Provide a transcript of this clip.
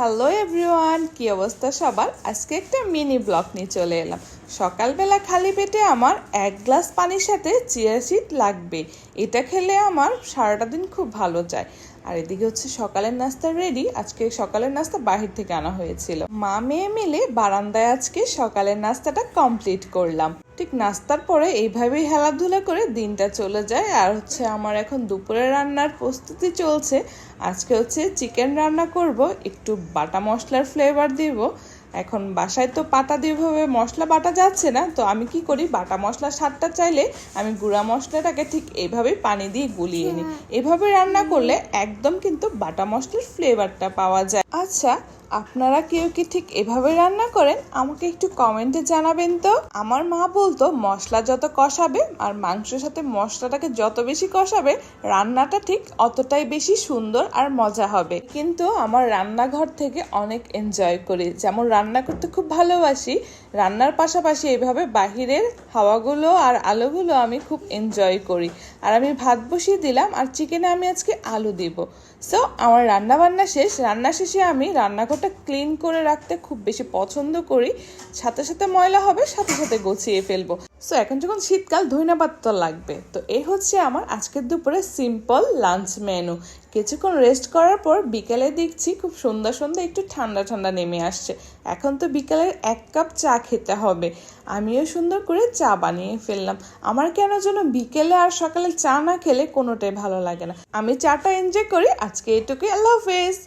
Hello everyone, কি অবস্থা সবার? আজকে একটা মিনি ব্লগ নিয়ে চলে এলাম। সকালবেলা খালি পেটে আমার 1 গ্লাস পানির সাথে চিয়া সিড লাগবে। এটা খেলে আমার সারাটা দিন খুব ভালো যায়। আর এদিকে হচ্ছে সকালের নাস্তা রেডি। আজকে সকালের নাস্তা বাহির থেকে আনা হয়েছিল। মা মেয়ে মিলে বারান্দায় আজকে সকালের নাস্তাটা কমপ্লিট করলাম। ঠিক নাস্তার পরে এইভাবেই খেলাধুলা করে দিনটা চলে যায়। আর হচ্ছে আমার এখন দুপুরে রান্নার প্রস্তুতি চলছে। আজকে হচ্ছে চিকেন রান্না করব, একটু বাটা মশলার ফ্লেভার দিব। এখন বাসায় তো পাটা দিয়ে ভাবে মশলা বাটা যাচ্ছে না, তো আমি কি করি, বাটা মশলার স্বাদটা চাইলে আমি গুঁড়া মশলাটাকে ঠিক এইভাবেই পানি দিয়ে গুলিয়ে নিই। এভাবে রান্না করলে একদম কিন্তু বাটা মশলার ফ্লেভারটা পাওয়া যায়। আচ্ছা, আপনারা কেউ কি ঠিক এভাবে রান্না করেন? আমাকে একটু কমেন্টে জানাবেন তো। আমার মা বলতো মশলা যত কষাবে আর মাংসের সাথে মশলাটাকে যত বেশি কষাবে রান্নাটা ঠিক অতটাই বেশি সুন্দর আর মজা হবে। কিন্তু আমার রান্নাঘর থেকে অনেক এনজয় করি, যেমন রান্না করতে খুব ভালোবাসি, রান্নার পাশাপাশি এইভাবে বাহিরের হাওয়াগুলো আর আলোগুলো আমি খুব এনজয় করি। আর আমি ভাত বসিয়ে দিলাম, আর চিকেনে আমি আজকে আলু দিব। সো আমার রান্না বান্না শেষ। রান্না শেষে আমি রান্নাঘরটা ক্লিন করে রাখতে খুব বেশি পছন্দ করি। সাথে সাথে ময়লা হবে, সাথে সাথে গুছিয়ে ফেলবো। সো এখন যখন শীতকাল, ধইন্যাপাতা লাগবে। তো এই হচ্ছে আমার আজকের দুপুরে সিম্পল লাঞ্চ মেনু। কিছুক্ষণ রেস্ট করার পর বিকেলে দেখছি খুব সন্ধ্যা সন্ধ্যা একটু ঠান্ডা ঠান্ডা নেমে আসছে। এখন তো বিকেলের 1 কাপ চা খেতে হবে। আমিও সুন্দর করে চা বানিয়ে ফেললাম। আমার কেন যেন বিকেলে আর সকালে চা না খেলে কোনোটাই ভালো লাগে না। আমি চাটা এনজয় করি। আজকে এটুকুই। আল্লাহ হাফেজ।